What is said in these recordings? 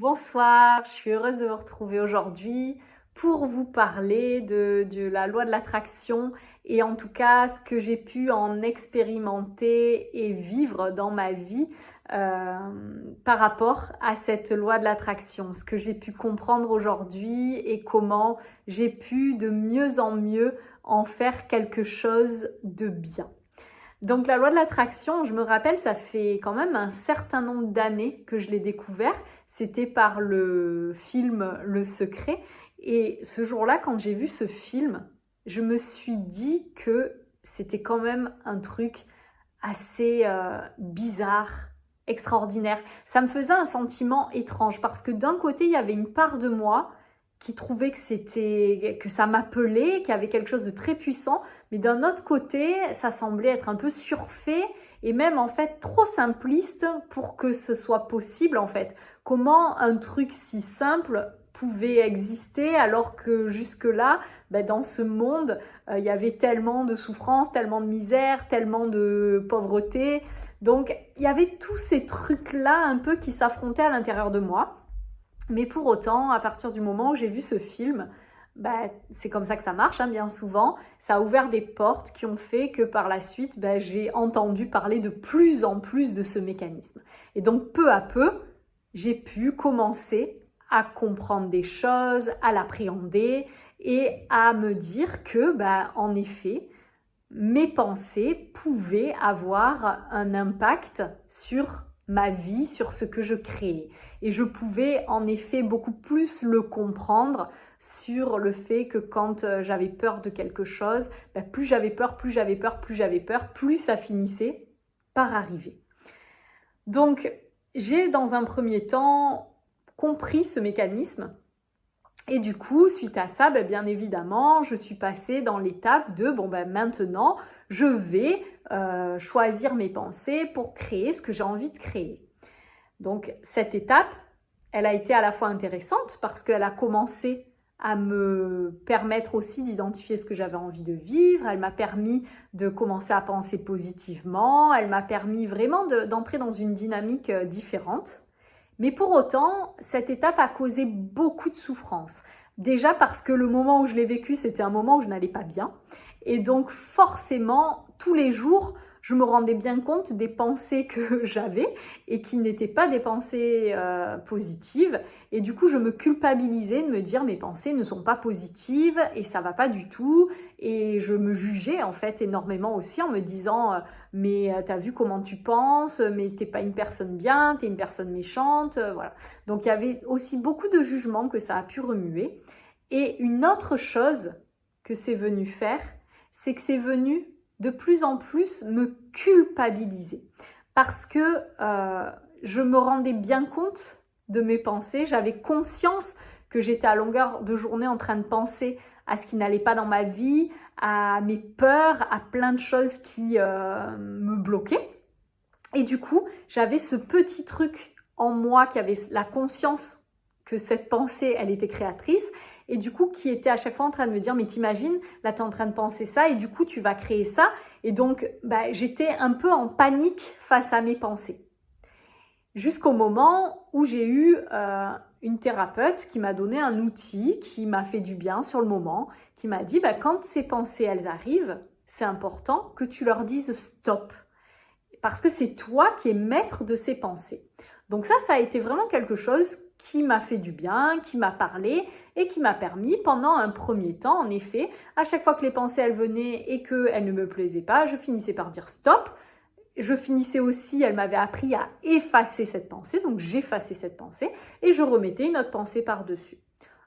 Bonsoir, je suis heureuse de vous retrouver aujourd'hui pour vous parler de la loi de l'attraction et en tout cas ce que j'ai pu en expérimenter et vivre dans ma vie par rapport à cette loi de l'attraction, ce que j'ai pu comprendre aujourd'hui et comment j'ai pu de mieux en mieux en faire quelque chose de bien. Donc la loi de l'attraction, je me rappelle, ça fait quand même un certain nombre d'années que je l'ai découvert. C'était par le film Le Secret. Et ce jour-là, quand j'ai vu ce film, je me suis dit que c'était quand même un truc assez bizarre, extraordinaire. Ça me faisait un sentiment étrange parce que d'un côté, il y avait une part de moi qui trouvait que ça m'appelait, qu'il y avait quelque chose de très puissant, mais d'un autre côté, ça semblait être un peu surfait et même en fait trop simpliste pour que ce soit possible en fait. Comment un truc si simple pouvait exister alors que jusque-là, dans ce monde, il y avait tellement de souffrance, tellement de misère, tellement de pauvreté. Donc il y avait tous ces trucs-là un peu qui s'affrontaient à l'intérieur de moi. Mais pour autant, à partir du moment où j'ai vu ce film, c'est comme ça que ça marche, bien souvent. Ça a ouvert des portes qui ont fait que par la suite, j'ai entendu parler de plus en plus de ce mécanisme. Et donc, peu à peu, j'ai pu commencer à comprendre des choses, à l'appréhender et à me dire que, en effet, mes pensées pouvaient avoir un impact sur ma vie, sur ce que je créais. Et je pouvais en effet beaucoup plus le comprendre sur le fait que quand j'avais peur de quelque chose, plus j'avais peur, plus j'avais peur, plus j'avais peur, plus ça finissait par arriver. Donc, j'ai dans un premier temps compris ce mécanisme. Et du coup, suite à ça, bien évidemment, je suis passée dans l'étape de maintenant, je vais choisir mes pensées pour créer ce que j'ai envie de créer. Donc cette étape, elle a été à la fois intéressante parce qu'elle a commencé à me permettre aussi d'identifier ce que j'avais envie de vivre, elle m'a permis de commencer à penser positivement, elle m'a permis vraiment d'entrer dans une dynamique différente. Mais pour autant, cette étape a causé beaucoup de souffrance. Déjà parce que le moment où je l'ai vécu, c'était un moment où je n'allais pas bien. Et donc forcément, tous les jours, je me rendais bien compte des pensées que j'avais et qui n'étaient pas des pensées positives. Et du coup, je me culpabilisais de me dire mes pensées ne sont pas positives et ça va pas du tout. Et je me jugeais en fait énormément aussi en me disant mais t'as vu comment tu penses, mais t'es pas une personne bien, t'es une personne méchante, voilà. Donc il y avait aussi beaucoup de jugements que ça a pu remuer. Et une autre chose que c'est venu faire, c'est que c'est venu de plus en plus me culpabiliser. Parce que je me rendais bien compte de mes pensées, j'avais conscience que j'étais à longueur de journée en train de penser à ce qui n'allait pas dans ma vie, à mes peurs, à plein de choses qui me bloquaient. Et du coup, j'avais ce petit truc en moi qui avait la conscience que cette pensée, elle était créatrice, et du coup, qui était à chaque fois en train de me dire, mais t'imagines, là, t'es en train de penser ça, et du coup, tu vas créer ça. Et donc, j'étais un peu en panique face à mes pensées. Jusqu'au moment où j'ai eu une thérapeute qui m'a donné un outil qui m'a fait du bien sur le moment, qui m'a dit, quand ces pensées, elles arrivent, c'est important que tu leur dises stop. Parce que c'est toi qui es maître de ces pensées. Donc ça a été vraiment quelque chose qui m'a fait du bien, qui m'a parlé et qui m'a permis pendant un premier temps, en effet, à chaque fois que les pensées elles venaient et qu'elles ne me plaisaient pas, je finissais par dire stop. Je finissais aussi, elle m'avait appris à effacer cette pensée, donc j'effaçais cette pensée et je remettais une autre pensée par-dessus.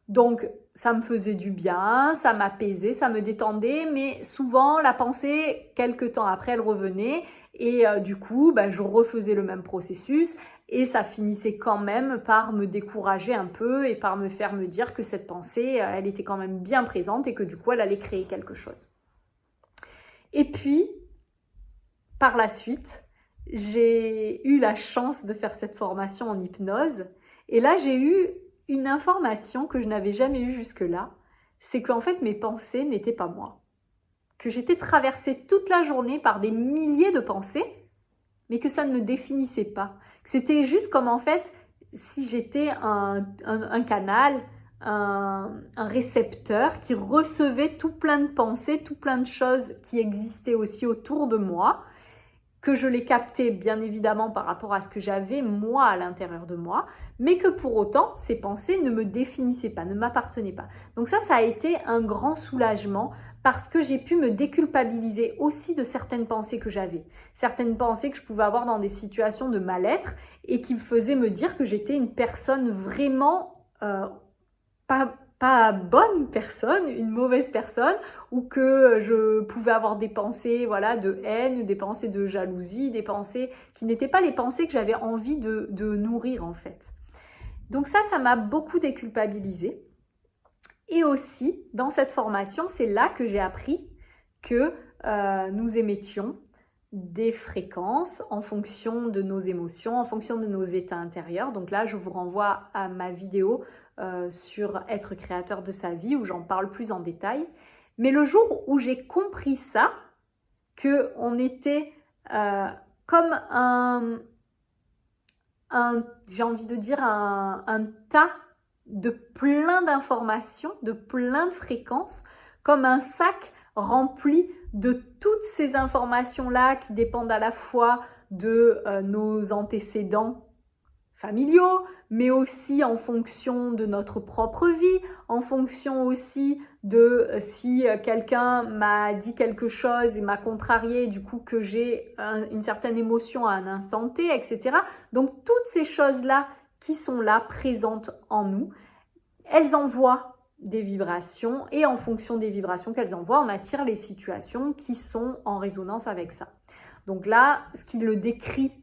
Donc ça me faisait du bien, ça m'apaisait, ça me détendait, mais souvent la pensée, quelques temps après, elle revenait et du coup, je refaisais le même processus et ça finissait quand même par me décourager un peu et par me faire me dire que cette pensée, elle était quand même bien présente et que du coup, elle allait créer quelque chose. Et puis, par la suite, j'ai eu la chance de faire cette formation en hypnose et là, j'ai eu une information que je n'avais jamais eue jusque-là, c'est qu'en fait, mes pensées n'étaient pas moi. Que j'étais traversée toute la journée par des milliers de pensées, mais que ça ne me définissait pas. Que c'était juste comme en fait, si j'étais un canal, un récepteur qui recevait tout plein de pensées, tout plein de choses qui existaient aussi autour de moi, que je les captais bien évidemment par rapport à ce que j'avais moi à l'intérieur de moi, mais que pour autant ces pensées ne me définissaient pas, ne m'appartenaient pas. Donc ça a été un grand soulagement parce que j'ai pu me déculpabiliser aussi de certaines pensées que j'avais, certaines pensées que je pouvais avoir dans des situations de mal-être et qui me faisaient me dire que j'étais une personne vraiment pas bonne personne, une mauvaise personne, ou que je pouvais avoir des pensées voilà, de haine, des pensées de jalousie, des pensées qui n'étaient pas les pensées que j'avais envie de nourrir en fait. Donc ça m'a beaucoup déculpabilisée. Et aussi, dans cette formation, c'est là que j'ai appris que nous émettions des fréquences en fonction de nos émotions, en fonction de nos états intérieurs. Donc là, je vous renvoie à ma vidéo sur être créateur de sa vie où j'en parle plus en détail. Mais le jour où j'ai compris ça, qu'on était comme j'ai envie de dire un tas de plein d'informations, de plein de fréquences, comme un sac rempli de toutes ces informations-là qui dépendent à la fois de nos antécédents familiaux, mais aussi en fonction de notre propre vie, en fonction aussi de si quelqu'un m'a dit quelque chose et m'a contrarié, du coup que j'ai une certaine émotion à un instant T, etc. Donc toutes ces choses-là qui sont là, présentes en nous, elles envoient des vibrations et en fonction des vibrations qu'elles envoient, on attire les situations qui sont en résonance avec ça. Donc là, ce qui le décrit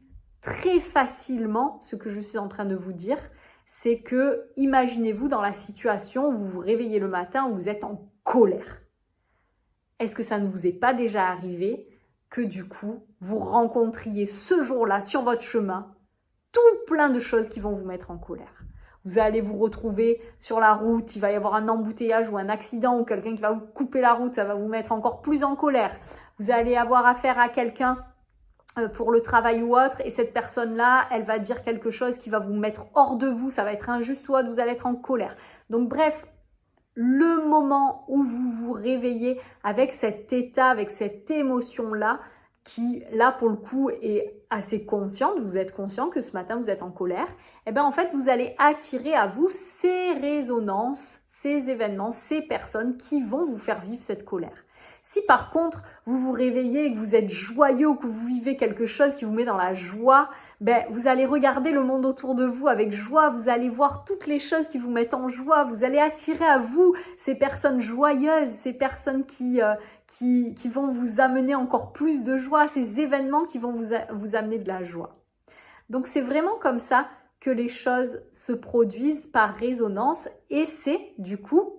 très facilement, ce que je suis en train de vous dire, c'est que imaginez-vous dans la situation où vous vous réveillez le matin, où vous êtes en colère. Est-ce que ça ne vous est pas déjà arrivé que du coup, vous rencontriez ce jour-là sur votre chemin tout plein de choses qui vont vous mettre en colère? Vous allez vous retrouver sur la route, il va y avoir un embouteillage ou un accident ou quelqu'un qui va vous couper la route, ça va vous mettre encore plus en colère. Vous allez avoir affaire à quelqu'un pour le travail ou autre, et cette personne-là, elle va dire quelque chose qui va vous mettre hors de vous, ça va être injuste ou autre, vous allez être en colère. Donc bref, le moment où vous vous réveillez avec cet état, avec cette émotion-là, qui là pour le coup est assez consciente, vous êtes conscient que ce matin vous êtes en colère, et bien en fait vous allez attirer à vous ces résonances, ces événements, ces personnes qui vont vous faire vivre cette colère. Si par contre, vous vous réveillez et que vous êtes joyeux ou que vous vivez quelque chose qui vous met dans la joie, ben, vous allez regarder le monde autour de vous avec joie, vous allez voir toutes les choses qui vous mettent en joie, vous allez attirer à vous ces personnes joyeuses, ces personnes qui vont vous amener encore plus de joie, ces événements qui vont vous amener de la joie. Donc c'est vraiment comme ça que les choses se produisent par résonance et c'est du coup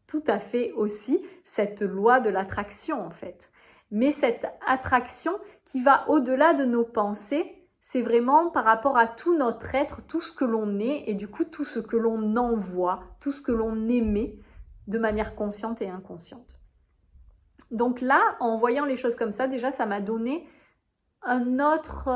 tout à fait aussi cette loi de l'attraction en fait. Mais cette attraction qui va au-delà de nos pensées, c'est vraiment par rapport à tout notre être, tout ce que l'on est et du coup tout ce que l'on envoie, tout ce que l'on émet de manière consciente et inconsciente. Donc là, en voyant les choses comme ça, déjà ça m'a donné un autre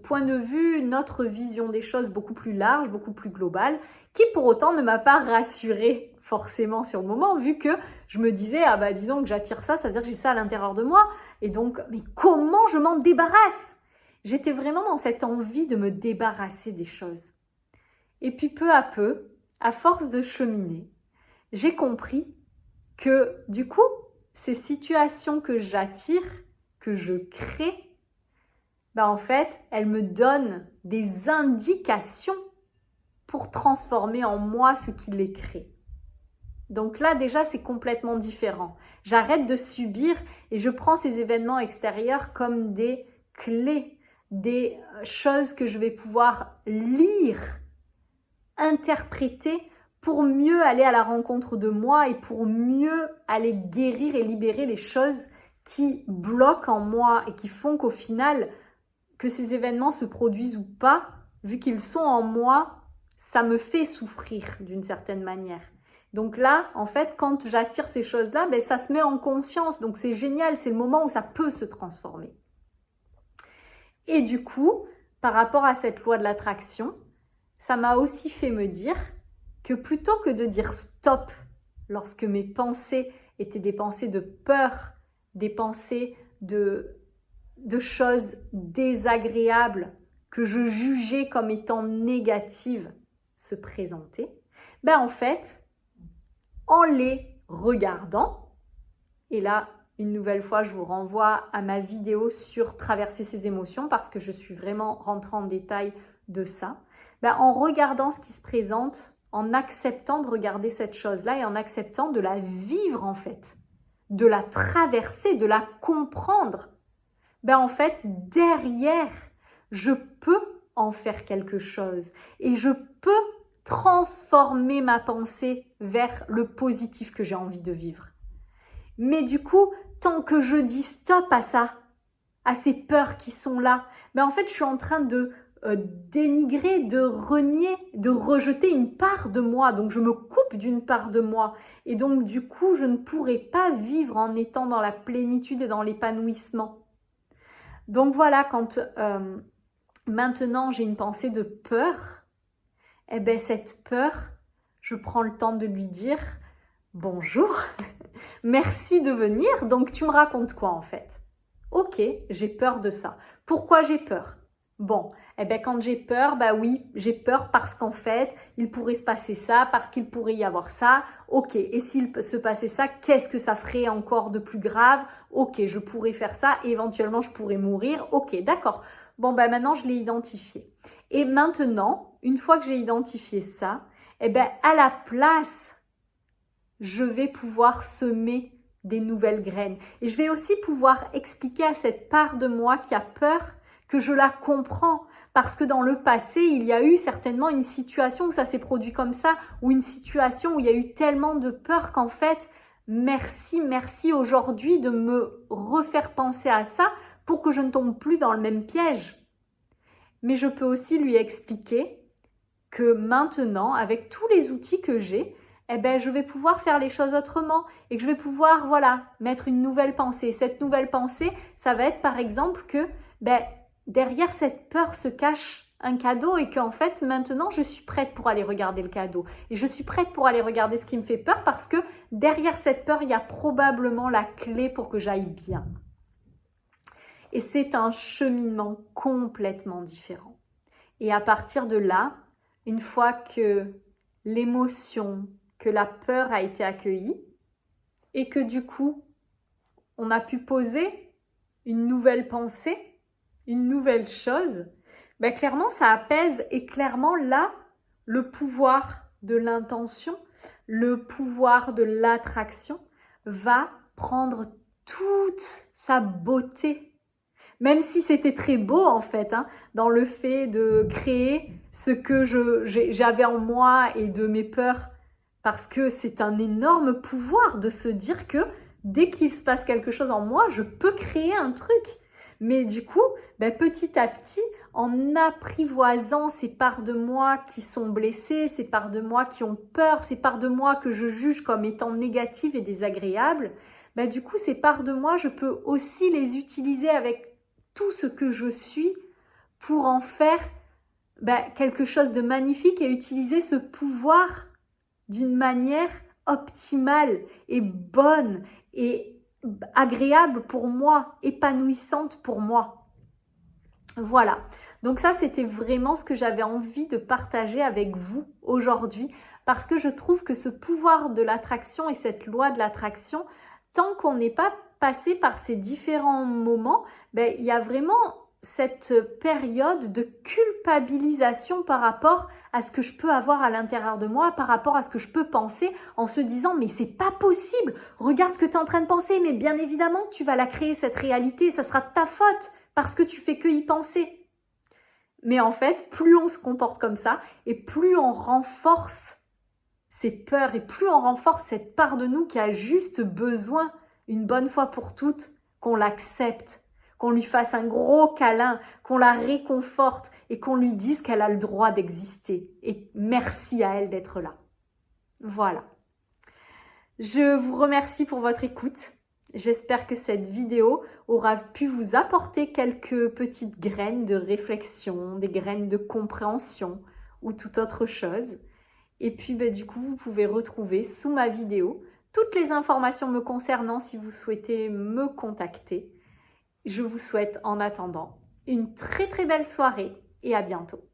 point de vue, une autre vision des choses beaucoup plus large, beaucoup plus globale, qui pour autant ne m'a pas rassurée forcément sur le moment, vu que je me disais, ah bah dis donc j'attire ça, ça veut dire que j'ai ça à l'intérieur de moi, et donc, mais comment je m'en débarrasse? J'étais vraiment dans cette envie de me débarrasser des choses. Et puis peu à peu, à force de cheminer, j'ai compris que du coup, ces situations que j'attire, que je crée, en fait, elles me donnent des indications pour transformer en moi ce qui les crée. Donc là, déjà, c'est complètement différent. J'arrête de subir et je prends ces événements extérieurs comme des clés, des choses que je vais pouvoir lire, interpréter pour mieux aller à la rencontre de moi et pour mieux aller guérir et libérer les choses qui bloquent en moi et qui font qu'au final, que ces événements se produisent ou pas, vu qu'ils sont en moi, ça me fait souffrir d'une certaine manière. Donc là, en fait, quand j'attire ces choses-là, ça se met en conscience. Donc c'est génial, c'est le moment où ça peut se transformer. Et du coup, par rapport à cette loi de l'attraction, ça m'a aussi fait me dire que plutôt que de dire stop lorsque mes pensées étaient des pensées de peur, des pensées de choses désagréables que je jugeais comme étant négatives se présenter, ben en fait, en les regardant, et là, une nouvelle fois, je vous renvoie à ma vidéo sur traverser ses émotions parce que je suis vraiment rentrée en détail de ça. Ben, en regardant ce qui se présente, en acceptant de regarder cette chose-là et en acceptant de la vivre en fait, de la traverser, de la comprendre, ben en fait, derrière, je peux en faire quelque chose et je peux transformer ma pensée vers le positif que j'ai envie de vivre. Mais du coup, tant que je dis stop à ça, à ces peurs qui sont là, ben en fait, je suis en train de dénigrer, de renier, de rejeter une part de moi. Donc, je me coupe d'une part de moi. Et donc, du coup, je ne pourrai pas vivre en étant dans la plénitude et dans l'épanouissement. Donc, voilà, quand maintenant j'ai une pensée de peur, eh ben cette peur, je prends le temps de lui dire « Bonjour, merci de venir, donc tu me racontes quoi en fait ?» Ok, j'ai peur de ça. Pourquoi j'ai peur? Bon, eh ben quand j'ai peur, bah oui, j'ai peur parce qu'en fait, il pourrait se passer ça, parce qu'il pourrait y avoir ça. Ok, et s'il se passait ça, qu'est-ce que ça ferait encore de plus grave? Ok, je pourrais faire ça, et éventuellement je pourrais mourir. Ok, d'accord. Bon, ben maintenant je l'ai identifié. Et maintenant, une fois que j'ai identifié ça, eh ben à la place, je vais pouvoir semer des nouvelles graines. Et je vais aussi pouvoir expliquer à cette part de moi qui a peur que je la comprends. Parce que dans le passé, il y a eu certainement une situation où ça s'est produit comme ça, ou une situation où il y a eu tellement de peur qu'en fait, merci aujourd'hui de me refaire penser à ça pour que je ne tombe plus dans le même piège. Mais je peux aussi lui expliquer que maintenant, avec tous les outils que j'ai, eh ben, je vais pouvoir faire les choses autrement et que je vais pouvoir, voilà, mettre une nouvelle pensée. Cette nouvelle pensée, ça va être par exemple que derrière cette peur se cache un cadeau et qu'en fait, maintenant, je suis prête pour aller regarder le cadeau. Et je suis prête pour aller regarder ce qui me fait peur parce que derrière cette peur, il y a probablement la clé pour que j'aille bien. Et c'est un cheminement complètement différent. Et à partir de là, une fois que l'émotion, que la peur a été accueillie et que du coup, on a pu poser une nouvelle pensée, une nouvelle chose, ben clairement, ça apaise et clairement là, le pouvoir de l'intention, le pouvoir de l'attraction va prendre toute sa beauté. Même si c'était très beau en fait, hein, dans le fait de créer ce que j'avais en moi et de mes peurs, parce que c'est un énorme pouvoir de se dire que dès qu'il se passe quelque chose en moi, je peux créer un truc. Mais du coup, petit à petit, en apprivoisant ces parts de moi qui sont blessées, ces parts de moi qui ont peur, ces parts de moi que je juge comme étant négatives et désagréables, du coup, ces parts de moi, je peux aussi les utiliser avec tout ce que je suis pour en faire quelque chose de magnifique et utiliser ce pouvoir d'une manière optimale et bonne et agréable pour moi, épanouissante pour moi. Voilà, donc ça c'était vraiment ce que j'avais envie de partager avec vous aujourd'hui parce que je trouve que ce pouvoir de l'attraction et cette loi de l'attraction, tant qu'on n'est pas passé par ces différents moments, il y a vraiment cette période de culpabilisation par rapport à ce que je peux avoir à l'intérieur de moi, par rapport à ce que je peux penser en se disant mais c'est pas possible, regarde ce que tu es en train de penser, mais bien évidemment tu vas la créer cette réalité, ça sera de ta faute parce que tu fais que y penser. Mais en fait, plus on se comporte comme ça et plus on renforce ces peurs et plus on renforce cette part de nous qui a juste besoin une bonne fois pour toutes qu'on l'accepte, qu'on lui fasse un gros câlin, qu'on la réconforte et qu'on lui dise qu'elle a le droit d'exister. Et merci à elle d'être là. Voilà. Je vous remercie pour votre écoute. J'espère que cette vidéo aura pu vous apporter quelques petites graines de réflexion, des graines de compréhension ou toute autre chose. Et puis du coup, vous pouvez retrouver sous ma vidéo toutes les informations me concernant si vous souhaitez me contacter. Je vous souhaite en attendant une très très belle soirée et à bientôt.